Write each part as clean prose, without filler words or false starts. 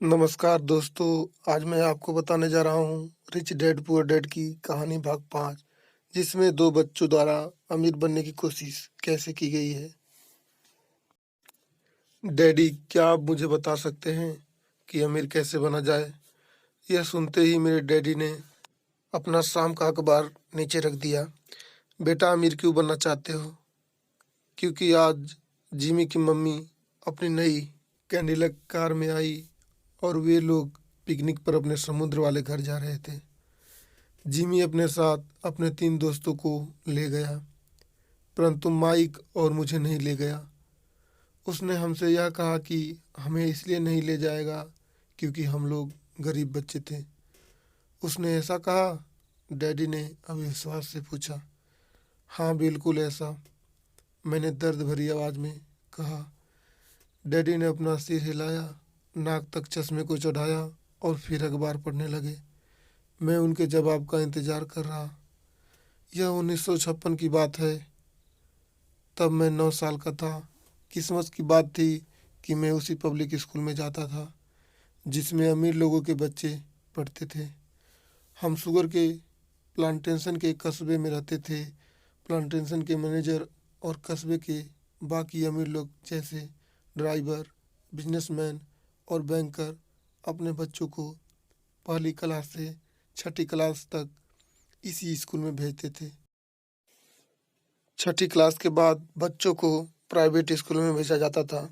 नमस्कार दोस्तों, आज मैं आपको बताने जा रहा हूँ रिच डैड पुअर डैड की कहानी भाग 5, जिसमें 2 बच्चों द्वारा अमीर बनने की कोशिश कैसे की गई है। डैडी, क्या आप मुझे बता सकते हैं कि अमीर कैसे बना जाए? यह सुनते ही मेरे डैडी ने अपना शाम का अखबार नीचे रख दिया। बेटा, अमीर क्यों बनना चाहते हो? क्योंकि आज जिमी की मम्मी अपनी नई कैडिलक कार में आई और वे लोग पिकनिक पर अपने समुद्र वाले घर जा रहे थे। जिमी अपने साथ अपने 3 दोस्तों को ले गया, परंतु माइक और मुझे नहीं ले गया। उसने हमसे यह कहा कि हमें इसलिए नहीं ले जाएगा क्योंकि हम लोग गरीब बच्चे थे। उसने ऐसा कहा? डैडी ने अविश्वास से पूछा। हाँ, बिल्कुल ऐसा, मैंने दर्द भरी आवाज़ में कहा। डैडी ने अपना सिर हिलाया, नाक तक चश्मे को चढ़ाया और फिर अखबार पढ़ने लगे। मैं उनके जवाब का इंतज़ार कर रहा। यह 1956 की बात है। तब मैं 9 साल का था। किस्मत की बात थी कि मैं उसी पब्लिक स्कूल में जाता था जिसमें अमीर लोगों के बच्चे पढ़ते थे। हम शुगर के प्लांटेशन के कस्बे में रहते थे। प्लांटेशन के मैनेजर और कस्बे के बाकी अमीर लोग जैसे ड्राइवर, बिजनेसमैन और बैंकर अपने बच्चों को पहली क्लास से छठी क्लास तक इसी स्कूल में भेजते थे। छठी क्लास के बाद बच्चों को प्राइवेट स्कूल में भेजा जाता था।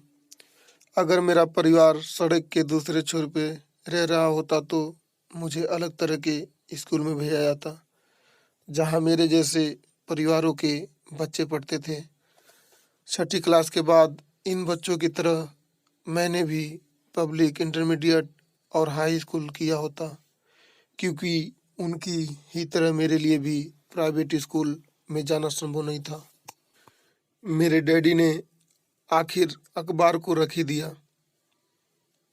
अगर मेरा परिवार सड़क के दूसरे छोर पे रह रहा होता तो मुझे अलग तरह के स्कूल में भेजा जाता, जहाँ मेरे जैसे परिवारों के बच्चे पढ़ते थे। छठी क्लास के बाद इन बच्चों की तरह मैंने भी पब्लिक, इंटरमीडिएट और हाई स्कूल किया होता, क्योंकि उनकी ही तरह मेरे लिए भी प्राइवेट स्कूल में जाना संभव नहीं था। मेरे डैडी ने आखिर अखबार को रख ही दिया।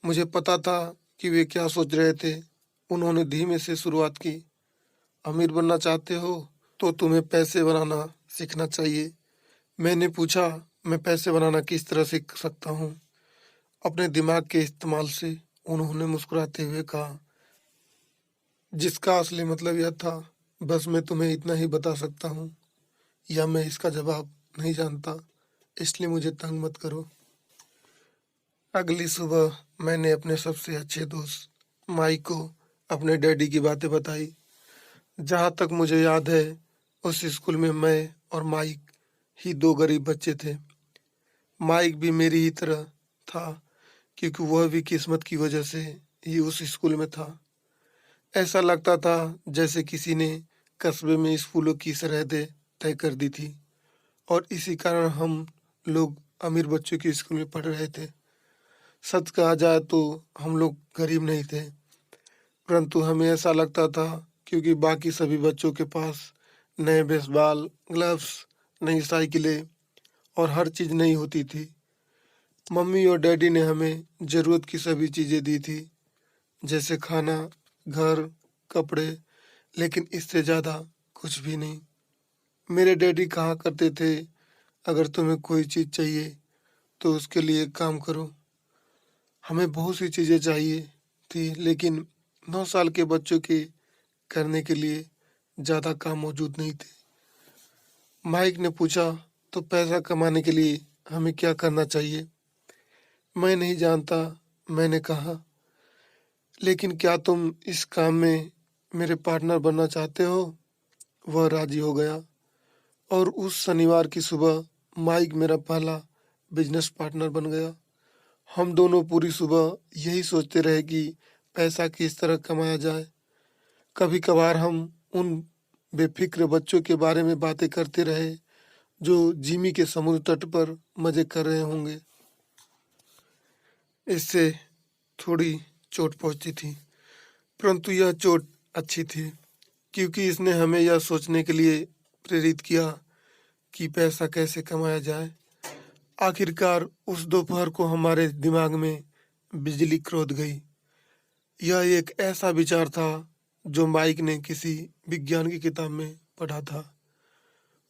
मुझे पता था कि वे क्या सोच रहे थे। उन्होंने धीमे से शुरुआत की। अमीर बनना चाहते हो तो तुम्हें पैसे बनाना सीखना चाहिए। मैंने पूछा, मैं पैसे बनाना किस तरह सीख सकता हूँ? अपने दिमाग के इस्तेमाल से, उन्होंने मुस्कुराते हुए कहा, जिसका असली मतलब यह था, बस मैं तुम्हें इतना ही बता सकता हूँ, या मैं इसका जवाब नहीं जानता, इसलिए मुझे तंग मत करो। अगली सुबह मैंने अपने सबसे अच्छे दोस्त माइक को अपने डैडी की बातें बताई। जहाँ तक मुझे याद है, उस स्कूल में मैं और माइक ही 2 गरीब बच्चे थे। माइक भी मेरी ही तरह था, क्योंकि वह भी किस्मत की वजह से ही उस स्कूल में था। ऐसा लगता था जैसे किसी ने कस्बे में स्कूलों की सरहदें तय कर दी थी और इसी कारण हम लोग अमीर बच्चों के स्कूल में पढ़ रहे थे। सच कहा जाए तो हम लोग गरीब नहीं थे, परंतु हमें ऐसा लगता था क्योंकि बाकी सभी बच्चों के पास नए बेसबॉल ग्लव्स, नई साइकिलें और हर चीज़ नई होती थी। मम्मी और डैडी ने हमें ज़रूरत की सभी चीज़ें दी थी, जैसे खाना, घर, कपड़े, लेकिन इससे ज़्यादा कुछ भी नहीं। मेरे डैडी कहा करते थे, अगर तुम्हें कोई चीज़ चाहिए तो उसके लिए काम करो। हमें बहुत सी चीज़ें चाहिए थी, लेकिन 9 साल के बच्चों के करने के लिए ज़्यादा काम मौजूद नहीं थे। माइक ने पूछा, तो पैसा कमाने के लिए हमें क्या करना चाहिए? मैं नहीं जानता, मैंने कहा। लेकिन क्या तुम इस काम में मेरे पार्टनर बनना चाहते हो? वह राजी हो गया और उस शनिवार की सुबह माइक मेरा पहला बिजनेस पार्टनर बन गया। हम दोनों पूरी सुबह यही सोचते रहे कि पैसा किस तरह कमाया जाए। कभी कभार हम उन बेफिक्र बच्चों के बारे में बातें करते रहे जो जिमी के समुद्र तट पर मजे कर रहे होंगे। इससे थोड़ी चोट पहुंची थी, परंतु यह चोट अच्छी थी, क्योंकि इसने हमें यह सोचने के लिए प्रेरित किया कि पैसा कैसे कमाया जाए। आखिरकार उस दोपहर को हमारे दिमाग में बिजली कौंध गई। यह एक ऐसा विचार था जो माइक ने किसी विज्ञान की किताब में पढ़ा था।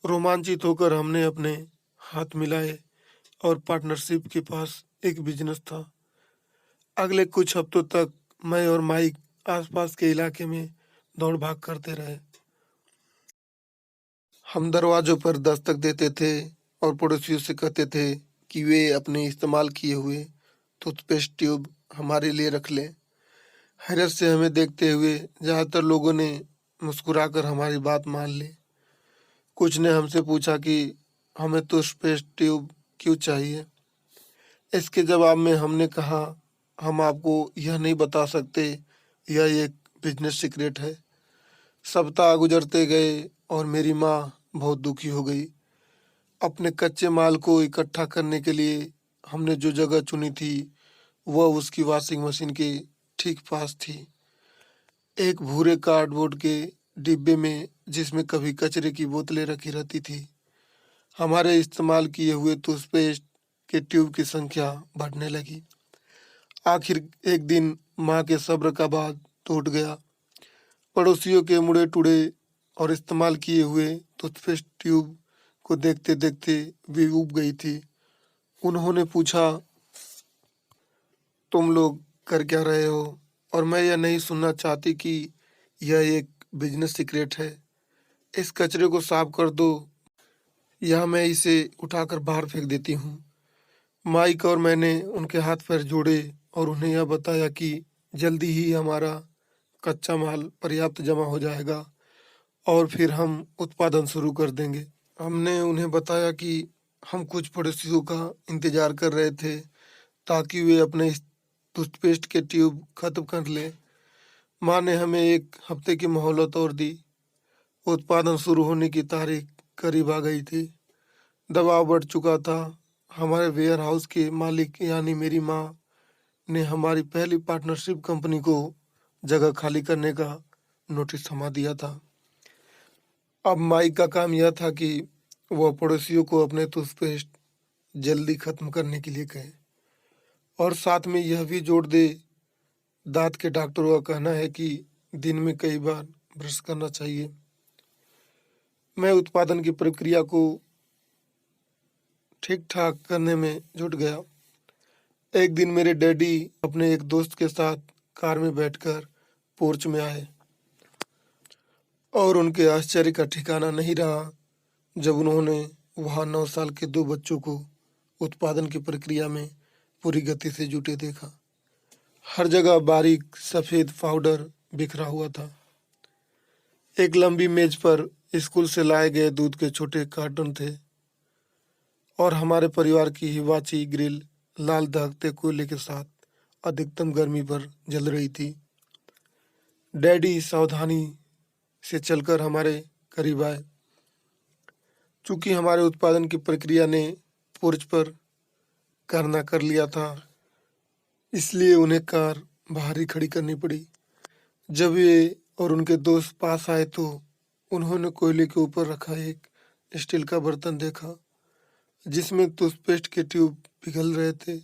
रोमांचित होकर हमने अपने हाथ मिलाए और पार्टनरशिप के पास एक बिजनेस था। अगले कुछ हफ्तों तक मैं और माइक आसपास के इलाके में दौड़ भाग करते रहे। हम दरवाजों पर दस्तक देते थे और पड़ोसियों से कहते थे कि वे अपने इस्तेमाल किए हुए टूथपेस्ट ट्यूब हमारे लिए रख लें। हैरत से हमें देखते हुए ज़्यादातर लोगों ने मुस्कुराकर हमारी बात मान ली। कुछ ने हमसे पूछा कि हमें टूथपेस्ट ट्यूब क्यों चाहिए। इसके जवाब में हमने कहा, हम आपको यह नहीं बता सकते, यह एक बिजनेस सीक्रेट है। सप्ताह गुजरते गए और मेरी माँ बहुत दुखी हो गई। अपने कच्चे माल को इकट्ठा करने के लिए हमने जो जगह चुनी थी वह उसकी वॉशिंग मशीन के ठीक पास थी, एक भूरे कार्डबोर्ड के डिब्बे में जिसमें कभी कचरे की बोतलें रखी रहती थी। हमारे इस्तेमाल किए हुए टूथपेस्ट के ट्यूब की संख्या बढ़ने लगी। आखिर एक दिन माँ के सब्र का बांध टूट गया। पड़ोसियों के मुड़े टुड़े और इस्तेमाल किए हुए टूथपेस्ट ट्यूब को देखते देखते वे ऊब गई थी। उन्होंने पूछा, तुम लोग कर क्या रहे हो? और मैं यह नहीं सुनना चाहती कि यह एक बिजनेस सीक्रेट है। इस कचरे को साफ कर दो या मैं इसे उठाकर बाहर फेंक देती हूँ। माइक और मैंने उनके हाथ पैर जोड़े और उन्हें यह बताया कि जल्दी ही हमारा कच्चा माल पर्याप्त जमा हो जाएगा और फिर हम उत्पादन शुरू कर देंगे। हमने उन्हें बताया कि हम कुछ पड़ोसियों का इंतजार कर रहे थे ताकि वे अपने इस टूथपेस्ट के ट्यूब खत्म कर लें। माँ ने हमें एक हफ्ते की मोहलत और दी। उत्पादन शुरू होने की तारीख करीब आ गई थी। दबाव बढ़ चुका था। हमारे वेयर हाउस के मालिक यानी मेरी माँ ने हमारी पहली पार्टनरशिप कंपनी को जगह खाली करने का नोटिस थमा दिया था। अब माइक का काम यह था कि वह पड़ोसियों को अपने टूथपेस्ट जल्दी खत्म करने के लिए कहे और साथ में यह भी जोड़ दे, दांत के डॉक्टरों का कहना है कि दिन में कई बार ब्रश करना चाहिए। मैं उत्पादन की प्रक्रिया को ठीक ठाक करने में जुट गया। एक दिन मेरे डैडी अपने एक दोस्त के साथ कार में बैठकर पोर्च में आए और उनके आश्चर्य का ठिकाना नहीं रहा जब उन्होंने वहाँ 9 साल के 2 बच्चों को उत्पादन की प्रक्रिया में पूरी गति से जुटे देखा। हर जगह बारीक सफ़ेद पाउडर बिखरा हुआ था। एक लंबी मेज पर स्कूल से लाए गए दूध के छोटे कार्टून थे और हमारे परिवार की हिवाची ग्रिल लाल दहकते कोयले के साथ अधिकतम गर्मी पर जल रही थी। डैडी सावधानी से चलकर हमारे करीब आए। चूंकि हमारे उत्पादन की प्रक्रिया ने पोर्च पर करना कर लिया था, इसलिए उन्हें कार बाहर ही खड़ी करनी पड़ी। जब वे और उनके दोस्त पास आए तो उन्होंने कोयले के ऊपर रखा एक स्टील का बर्तन देखा जिसमें टूथपेस्ट के ट्यूब पिघल रहे थे।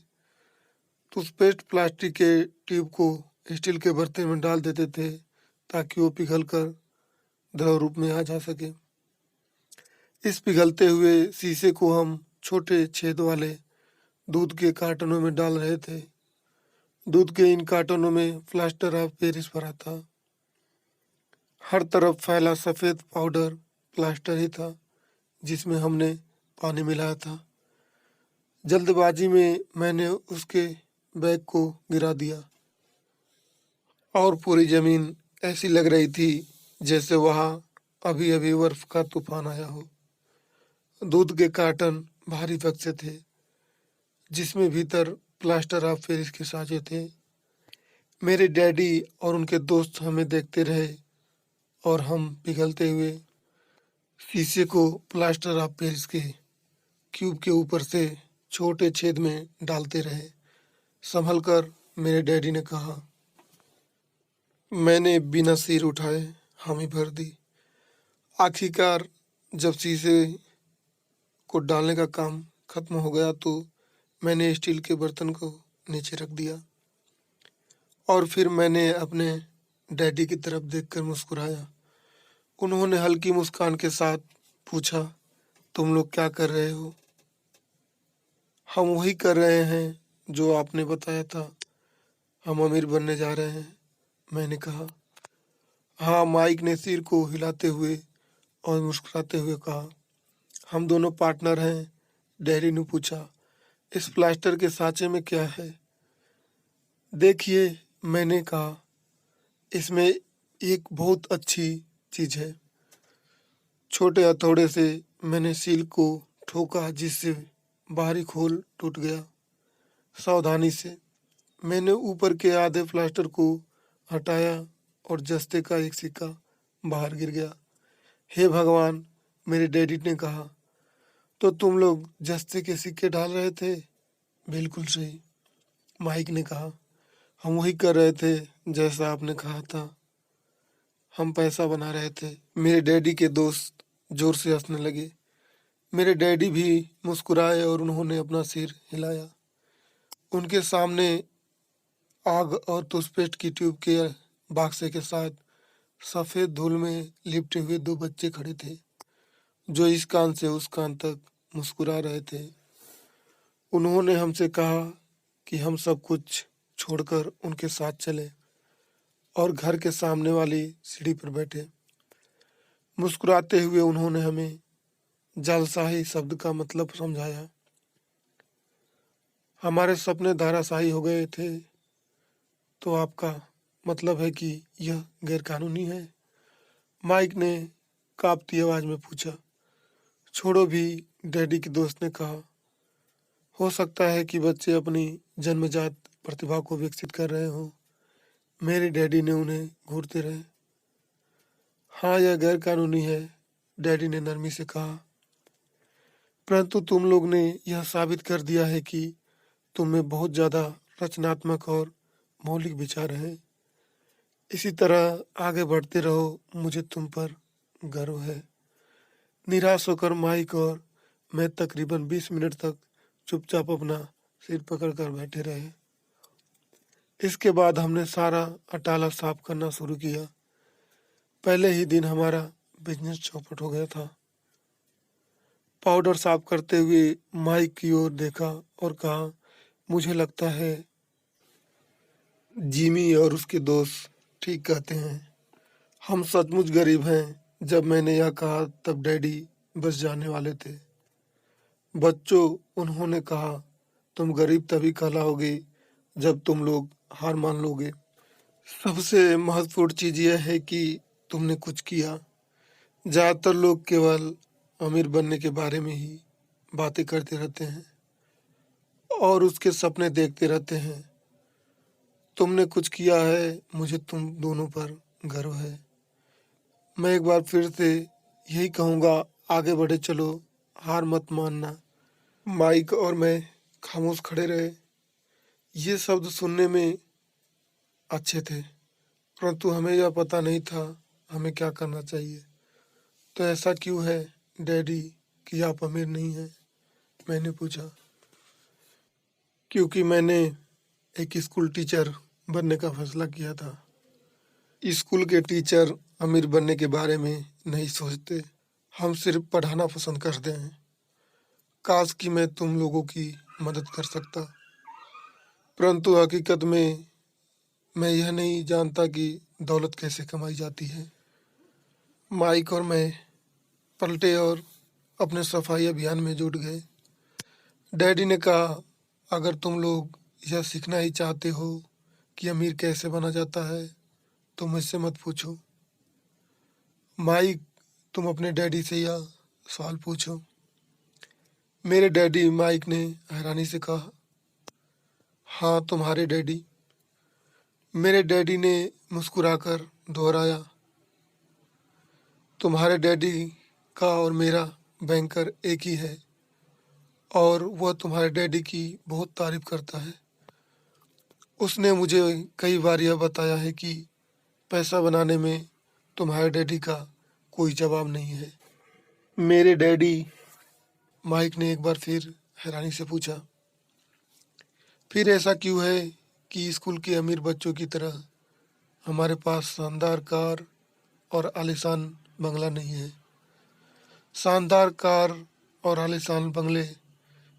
टूथपेस्ट प्लास्टिक के ट्यूब को स्टील के बर्तन में डाल देते थे ताकि वो पिघलकर द्रव रूप में आ जा सके। इस पिघलते हुए शीशे को हम छोटे छेद वाले दूध के कार्टनों में डाल रहे थे। दूध के इन कार्टनों में प्लास्टर ऑफ पेरिस भरा था। हर तरफ फैला सफ़ेद पाउडर प्लास्टर ही था जिसमें हमने पानी मिलाया था। जल्दबाजी में मैंने उसके बैग को गिरा दिया और पूरी ज़मीन ऐसी लग रही थी जैसे वहाँ अभी अभी बर्फ का तूफान आया हो। दूध के कार्टन भारी बक्से थे जिसमें भीतर प्लास्टर ऑफ पेरिस के साँचे थे। मेरे डैडी और उनके दोस्त हमें देखते रहे और हम पिघलते हुए शीशे को प्लास्टर ऑफ पेरिस के क्यूब के ऊपर से छोटे छेद में डालते रहे। संभल कर मेरे डैडी ने कहा। मैंने बिना सिर उठाए हामी भर दी। आखिरकार जब शीशे को डालने का काम खत्म हो गया तो मैंने स्टील के बर्तन को नीचे रख दिया और फिर मैंने अपने डैडी की तरफ देखकर मुस्कुराया। उन्होंने हल्की मुस्कान के साथ पूछा, तुम लोग क्या कर रहे हो? हम वही कर रहे हैं जो आपने बताया था। हम अमीर बनने जा रहे हैं, मैंने कहा। हाँ, माइक ने सिर को हिलाते हुए और मुस्कुराते हुए कहा। हम दोनों पार्टनर हैं, डैडी ने पूछा। इस प्लास्टर के साँचे में क्या है? देखिए, मैंने कहा, इसमें एक बहुत अच्छी चीज़ है। छोटे हथौड़े से मैंने सील को ठोका जिससे बाहरी खोल टूट गया। सावधानी से मैंने ऊपर के आधे प्लास्टर को हटाया और जस्ते का एक सिक्का बाहर गिर गया। हे भगवान, मेरे डैडी ने कहा। तो तुम लोग जस्ते के सिक्के डाल रहे थे? बिल्कुल सही, माइक ने कहा। हम वही कर रहे थे जैसा आपने कहा था। हम पैसा बना रहे थे। मेरे डैडी के दोस्त जोर से हंसने लगे। मेरे डैडी भी मुस्कुराए और उन्होंने अपना सिर हिलाया। उनके सामने आग और टूथपेस्ट की ट्यूब के बक्से के साथ सफ़ेद धूल में लिपटे हुए दो बच्चे खड़े थे, जो इस कान से उस कान तक मुस्कुरा रहे थे। उन्होंने हमसे कहा कि हम सब कुछ छोड़कर उनके साथ चले और घर के सामने वाली सीढ़ी पर बैठे। मुस्कुराते हुए उन्होंने हमें जालसाही शब्द का मतलब समझाया। हमारे सपने धराशायी हो गए थे, तो आपका मतलब है कि यह गैरकानूनी है? माइक ने कांपती आवाज में पूछा। छोड़ो भी, डैडी के दोस्त ने कहा। हो सकता है कि बच्चे अपनी जन्मजात प्रतिभा को विकसित कर रहे हों। मेरे डैडी ने उन्हें घूरते रहे। हाँ, यह गैरकानूनी है, डैडी ने नरमी से कहा। परंतु तुम लोग ने यह साबित कर दिया है कि तुम में बहुत ज़्यादा रचनात्मक और मौलिक विचार हैं। इसी तरह आगे बढ़ते रहो, मुझे तुम पर गर्व है। निराश होकर माइक और मैं तकरीबन 20 मिनट तक चुपचाप अपना सिर पकड़कर बैठे रहे। इसके बाद हमने सारा अटाला साफ करना शुरू किया। पहले ही दिन हमारा बिजनेस चौपट हो गया था। पाउडर साफ करते हुए माइक की ओर देखा और कहा, मुझे लगता है जिमी और उसके दोस्त ठीक कहते हैं। हम सचमुच गरीब हैं। जब मैंने यह कहा तब डैडी बस जाने वाले थे। बच्चों, उन्होंने कहा, तुम गरीब तभी कहलाओगे जब तुम लोग हार मान लोगे। सबसे महत्वपूर्ण चीज़ यह है कि तुमने कुछ किया। ज़्यादातर लोग केवल अमीर बनने के बारे में ही बातें करते रहते हैं और उसके सपने देखते रहते हैं। तुमने कुछ किया है, मुझे तुम दोनों पर गर्व है। मैं एक बार फिर से यही कहूँगा, आगे बढ़े चलो, हार मत मानना। माइक और मैं खामोश खड़े रहे। ये शब्द सुनने में अच्छे थे, परंतु हमें यह पता नहीं था हमें क्या करना चाहिए। तो ऐसा क्यों है डैडी कि आप अमीर नहीं हैं? मैंने पूछा। क्योंकि मैंने एक स्कूल टीचर बनने का फैसला किया था। स्कूल के टीचर अमीर बनने के बारे में नहीं सोचते। हम सिर्फ पढ़ाना पसंद करते हैं। काश कि मैं तुम लोगों की मदद कर सकता, परंतु हकीकत में मैं यह नहीं जानता कि दौलत कैसे कमाई जाती है। माइक और मैं पलटे और अपने सफाई अभियान में जुट गए। डैडी ने कहा, अगर तुम लोग यह सीखना ही चाहते हो कि अमीर कैसे बना जाता है, तो मुझसे मत पूछो। माइक, तुम अपने डैडी से यह सवाल पूछो। मेरे डैडी, माइक ने हैरानी से कहा। हाँ, तुम्हारे डैडी, मेरे डैडी ने मुस्कुराकर दोहराया। तुम्हारे डैडी का और मेरा बैंकर एक ही है और वह तुम्हारे डैडी की बहुत तारीफ करता है। उसने मुझे कई बार यह बताया है कि पैसा बनाने में तुम्हारे डैडी का कोई जवाब नहीं है। मेरे डैडी, माइक ने एक बार फिर हैरानी से पूछा। फिर ऐसा क्यों है कि स्कूल के अमीर बच्चों की तरह हमारे पास शानदार कार और आलीशान बंगला नहीं है? शानदार कार और आलीशान बंगले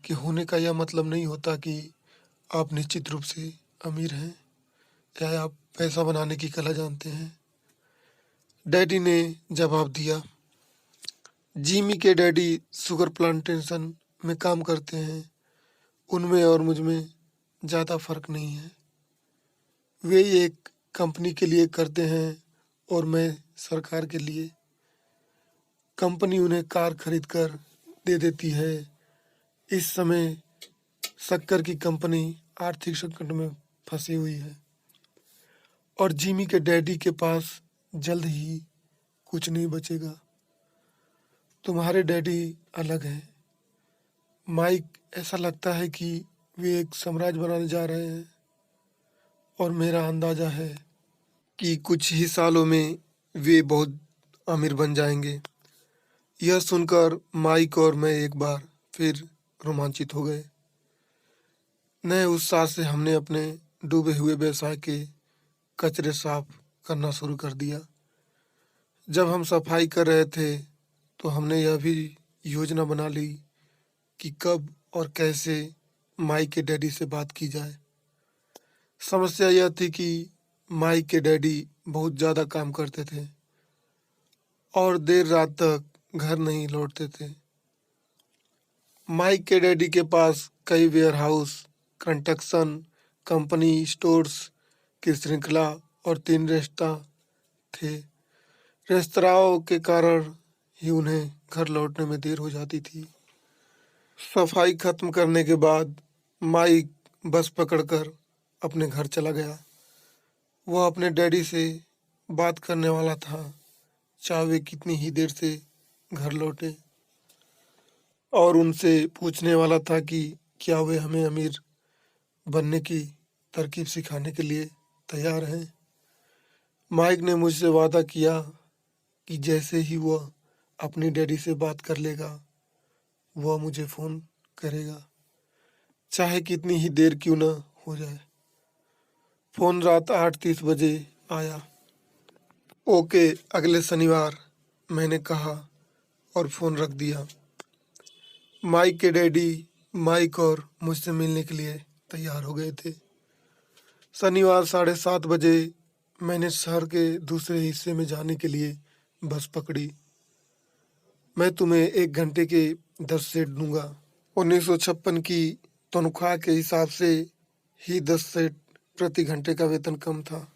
के होने का यह मतलब नहीं होता कि आप निश्चित रूप से अमीर हैं। या आप पैसा बनाने की कला जानते हैं? डैडी ने जवाब दिया, जिमी के डैडी शुगर प्लांटेशन में काम करते हैं। उनमें और मुझ में ज़्यादा फर्क नहीं है। वे एक कंपनी के लिए करते हैं और मैं सरकार के लिए। कंपनी उन्हें कार खरीद कर दे देती है। इस समय शक्कर की कंपनी आर्थिक संकट में फंसी हुई है और जिमी के डैडी के पास जल्द ही कुछ नहीं बचेगा। तुम्हारे डैडी अलग हैं माइक। ऐसा लगता है कि वे एक साम्राज्य बनाने जा रहे हैं और मेरा अंदाजा है कि कुछ ही सालों में वे बहुत अमीर बन जाएंगे। यह सुनकर माइक और मैं एक बार फिर रोमांचित हो गए। नए उत्साह से हमने अपने डूबे हुए व्यवसाय के कचरे साफ करना शुरू कर दिया। जब हम सफाई कर रहे थे तो हमने यह भी योजना बना ली कि कब और कैसे माइक के डैडी से बात की जाए। समस्या यह थी कि माइक के डैडी बहुत ज़्यादा काम करते थे और देर रात तक घर नहीं लौटते थे। माइक के डैडी के पास कई warehouse, construction company, stores की श्रृंखला और 3 रेस्तरां थे। रेस्तराओं के कारण ही उन्हें घर लौटने में देर हो जाती थी। सफाई खत्म करने के बाद माइक बस पकड़कर अपने घर चला गया। वह अपने डैडी से बात करने वाला था, चाहे वे कितनी ही देर से घर लौटे, और उनसे पूछने वाला था कि क्या वे हमें अमीर बनने की तरकीब सिखाने के लिए तैयार हैं। माइक ने मुझसे वादा किया कि जैसे ही वह अपनी डैडी से बात कर लेगा वह मुझे फ़ोन करेगा, चाहे कितनी ही देर क्यों न हो जाए। फ़ोन रात 8:30 बजे आया। ओके, अगले शनिवार, मैंने कहा और फ़ोन रख दिया। माइक के डैडी माइक और मुझसे मिलने के लिए तैयार हो गए थे। शनिवार 7:30 बजे मैंने शहर के दूसरे हिस्से में जाने के लिए बस पकड़ी। मैं तुम्हें 1 घंटे के 10 सेंट दूंगा। 1956 की तनख्वाह के हिसाब से ही 10 सेंट प्रति घंटे का वेतन कम था।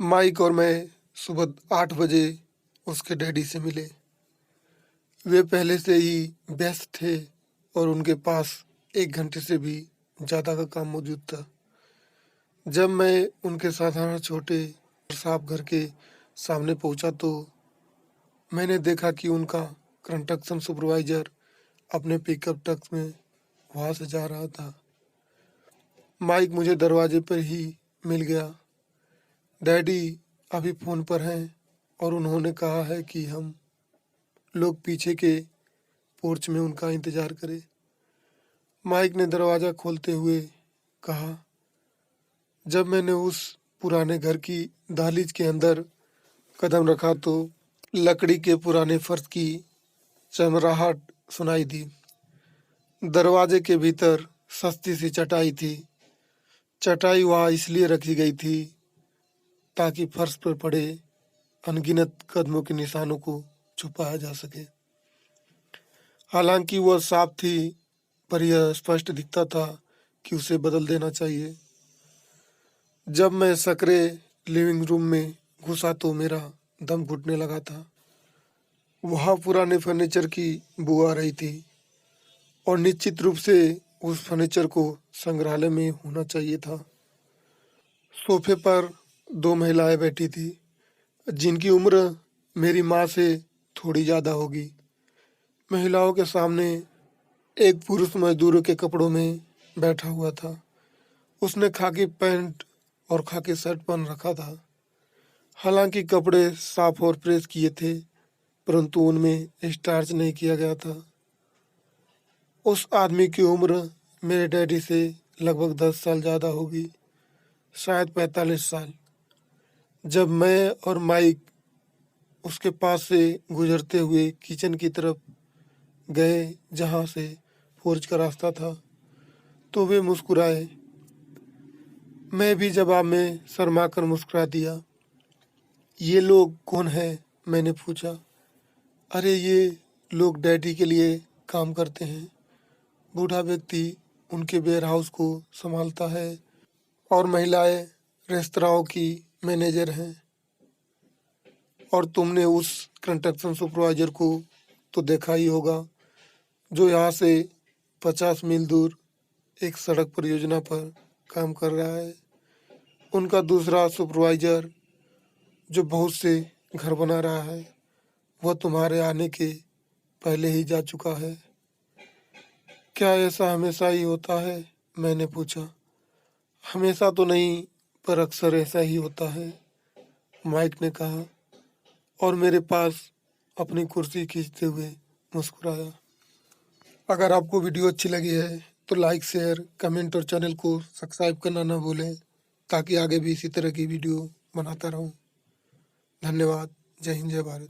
माइक और मैं सुबह 8 बजे उसके डैडी से मिले। वे पहले से ही व्यस्त थे और उनके पास 1 घंटे से भी ज़्यादा का काम मौजूद था। जब मैं उनके साधारण छोटे और साफ घर के सामने पहुंचा तो मैंने देखा कि उनका कंस्ट्रक्शन सुपरवाइजर अपने पिकअप ट्रक में वहां से जा रहा था। माइक मुझे दरवाजे पर ही मिल गया। डैडी अभी फ़ोन पर हैं और उन्होंने कहा है कि हम लोग पीछे के पोर्च में उनका इंतज़ार करें। माइक ने दरवाज़ा खोलते हुए कहा। जब मैंने उस पुराने घर की दहलीज के अंदर कदम रखा तो लकड़ी के पुराने फर्श की चमराहट सुनाई दी। दरवाजे के भीतर सस्ती सी चटाई थी। चटाई वहाँ इसलिए रखी गई थी ताकि फर्श पर पड़े अनगिनत कदमों के निशानों को छुपाया जा सके। हालांकि वह साफ थी, पर यह स्पष्ट दिखता था कि उसे बदल देना चाहिए। जब मैं सकरे लिविंग रूम में घुसा तो मेरा दम घुटने लगा था। वहाँ पुराने फर्नीचर की बू आ रही थी और निश्चित रूप से उस फर्नीचर को संग्रहालय में होना चाहिए था। सोफे पर 2 महिलाएं बैठी थी, जिनकी उम्र मेरी माँ से थोड़ी ज़्यादा होगी। महिलाओं के सामने एक पुरुष मजदूरों के कपड़ों में बैठा हुआ था। उसने खाकी पैंट और खाकी शर्ट पहन रखा था। हालांकि कपड़े साफ और प्रेस किए थे, परंतु उनमें स्टार्च नहीं किया गया था। उस आदमी की उम्र मेरे डैडी से लगभग 10 साल ज़्यादा होगी, शायद 45 साल। जब मैं और माइक उसके पास से गुजरते हुए किचन की तरफ गए जहाँ से फोर्ज का रास्ता था, तो वे मुस्कुराए। मैं भी जवाब में शर्मा कर मुस्कुरा दिया। ये लोग कौन है? मैंने पूछा। अरे ये लोग डैडी के लिए काम करते हैं। बूढ़ा व्यक्ति उनके वेयर हाउस को संभालता है और महिलाएं रेस्तराओं की मैनेजर हैं। और तुमने उस कंस्ट्रक्शन सुपरवाइजर को तो देखा ही होगा जो यहाँ से 50 मील दूर एक सड़क परियोजना पर काम कर रहा है। उनका दूसरा सुपरवाइजर जो बहुत से घर बना रहा है वह तुम्हारे आने के पहले ही जा चुका है। क्या ऐसा हमेशा ही होता है? मैंने पूछा। हमेशा तो नहीं, पर अक्सर ऐसा ही होता है, माइक ने कहा और मेरे पास अपनी कुर्सी खींचते हुए मुस्कुराया। अगर आपको वीडियो अच्छी लगी है तो लाइक, शेयर, कमेंट और चैनल को सब्सक्राइब करना ना भूलें, ताकि आगे भी इसी तरह की वीडियो बनाता रहूं। धन्यवाद। जय हिंद, जय भारत।